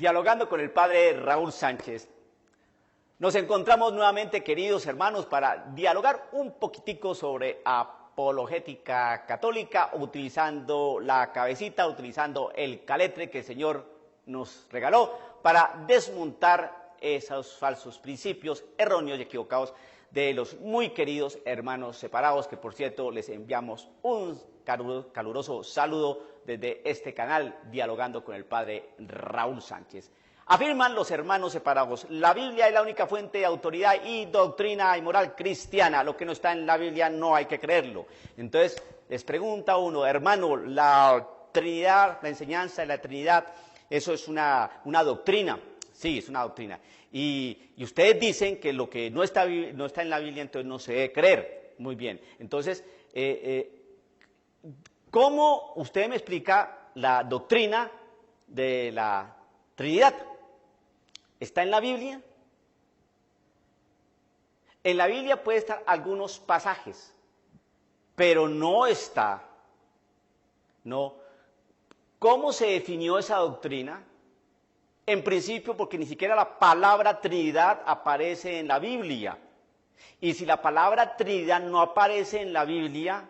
Dialogando con el padre Raúl Sánchez. Nos encontramos nuevamente, queridos hermanos, para dialogar un poquitico sobre apologética católica, utilizando la cabecita, utilizando el caletre que el Señor nos regaló para desmontar esos falsos principios erróneos y equivocados de los muy queridos hermanos separados, que por cierto les enviamos un caluroso saludo desde este canal, dialogando con el padre Raúl Sánchez. Afirman los hermanos separados: la Biblia es la única fuente de autoridad y doctrina y moral cristiana. Lo que no está en la Biblia no hay que creerlo. Entonces les pregunta uno: hermano, la Trinidad, la enseñanza de la Trinidad, ¿eso es una doctrina? Sí, es una doctrina. Y ustedes dicen que lo que no está en la Biblia, entonces no se debe creer. Muy bien. Entonces, ¿cómo usted me explica la doctrina de la Trinidad? ¿Está en la Biblia? En la Biblia puede estar algunos pasajes, pero no está. No. ¿Cómo se definió esa doctrina? En principio, porque ni siquiera la palabra Trinidad aparece en la Biblia. Y si la palabra Trinidad no aparece en la Biblia,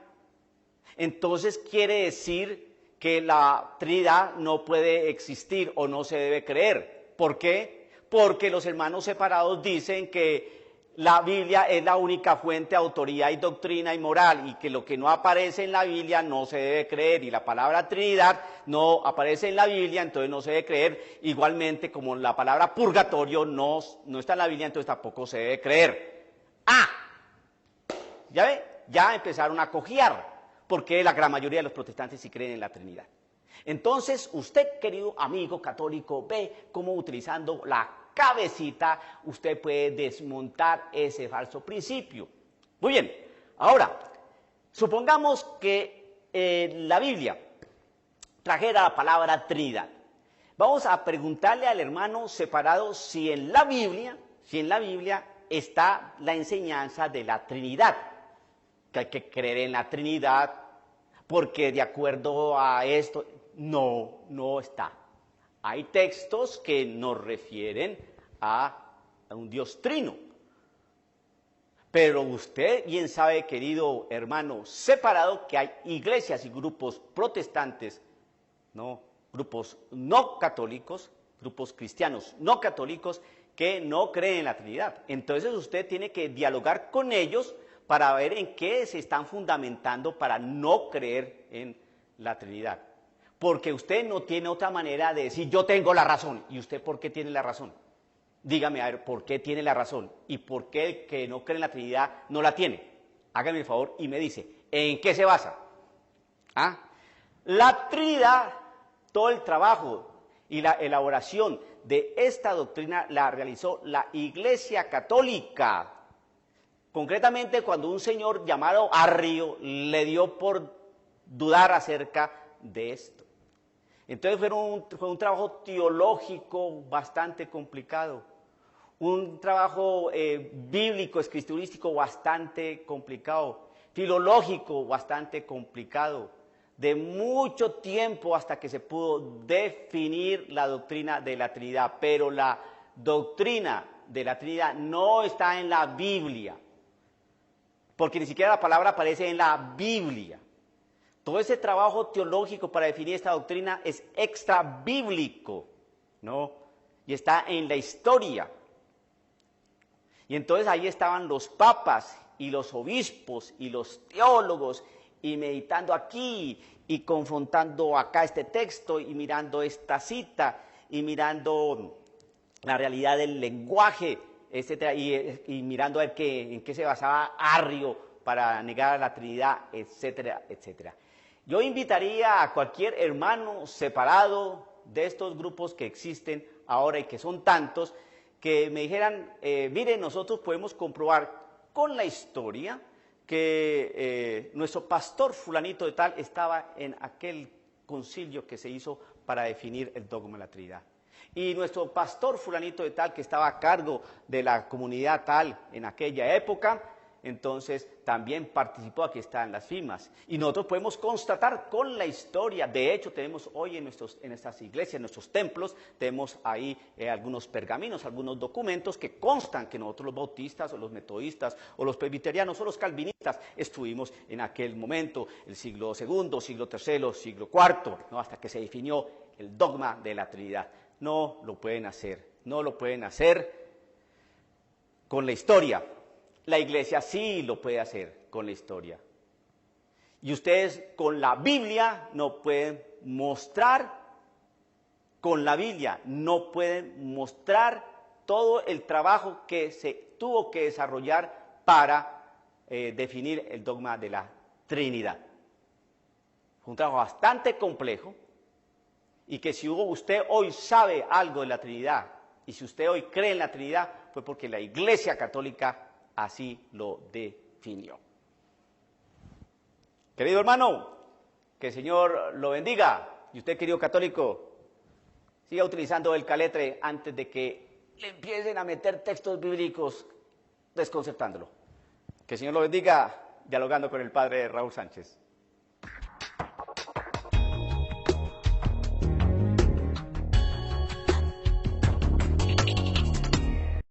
entonces quiere decir que la Trinidad no puede existir o no se debe creer. ¿Por qué? Porque los hermanos separados dicen que la Biblia es la única fuente de autoridad y doctrina y moral, y que lo que no aparece en la Biblia no se debe creer, y la palabra Trinidad no aparece en la Biblia, entonces no se debe creer. Igualmente, como la palabra purgatorio no está en la Biblia, entonces tampoco se debe creer. ¿Ya ve? Ya empezaron a cojear, porque la gran mayoría de los protestantes sí creen en la Trinidad. Entonces, usted, querido amigo católico, ve cómo utilizando la cabecita usted puede desmontar ese falso principio. Muy bien, ahora, supongamos que la Biblia trajera la palabra Trinidad. Vamos a preguntarle al hermano separado si en la Biblia está la enseñanza de la Trinidad, que hay que creer en la Trinidad, porque de acuerdo a esto, no está. Hay textos que nos refieren a un Dios trino. Pero usted bien sabe, querido hermano separado, que hay iglesias y grupos protestantes, grupos no católicos, grupos cristianos no católicos, que no creen en la Trinidad. Entonces usted tiene que dialogar con ellos para ver en qué se están fundamentando para no creer en la Trinidad. Porque usted no tiene otra manera de decir: yo tengo la razón. ¿Y usted por qué tiene la razón? Dígame, a ver, ¿por qué tiene la razón? ¿Y por qué el que no cree en la Trinidad no la tiene? Hágame el favor y me dice, ¿en qué se basa? La Trinidad, todo el trabajo y la elaboración de esta doctrina la realizó la Iglesia Católica. Concretamente, cuando un señor llamado Arrio le dio por dudar acerca de esto. Entonces fue un trabajo teológico bastante complicado, un trabajo bíblico, escriturístico bastante complicado, filológico bastante complicado, de mucho tiempo hasta que se pudo definir la doctrina de la Trinidad. Pero la doctrina de la Trinidad no está en la Biblia, porque ni siquiera la palabra aparece en la Biblia. Todo ese trabajo teológico para definir esta doctrina es extra bíblico, y está en la historia. Y entonces ahí estaban los papas y los obispos y los teólogos, y meditando aquí y confrontando acá este texto y mirando esta cita y mirando la realidad del lenguaje, etcétera, y mirando a ver en qué se basaba Arrio para negar a la Trinidad, etcétera, etcétera. Yo invitaría a cualquier hermano separado de estos grupos que existen ahora y que son tantos, que me dijeran, mire, nosotros podemos comprobar con la historia que nuestro pastor fulanito de tal estaba en aquel concilio que se hizo para definir el dogma de la Trinidad. Y nuestro pastor fulanito de tal, que estaba a cargo de la comunidad tal en aquella época, entonces también participó, aquí están las firmas. Y nosotros podemos constatar con la historia, de hecho tenemos hoy en estas iglesias, en nuestros templos, tenemos ahí algunos pergaminos, algunos documentos que constan que nosotros los bautistas o los metodistas o los presbiterianos o los calvinistas estuvimos en aquel momento, el siglo II, siglo III, siglo IV, ¿no? Hasta que se definió el dogma de la Trinidad. No lo pueden hacer, no lo pueden hacer con la historia. La iglesia sí lo puede hacer con la historia. Y ustedes con la Biblia no pueden mostrar, con la Biblia no pueden mostrar todo el trabajo que se tuvo que desarrollar para definir el dogma de la Trinidad. Fue un trabajo bastante complejo y que si usted hoy sabe algo de la Trinidad y si usted hoy cree en la Trinidad, fue porque la Iglesia Católica así lo definió. Querido hermano, que el Señor lo bendiga. Y usted, querido católico, siga utilizando el caletre antes de que le empiecen a meter textos bíblicos desconcertándolo. Que el Señor lo bendiga, dialogando con el Padre Raúl Sánchez.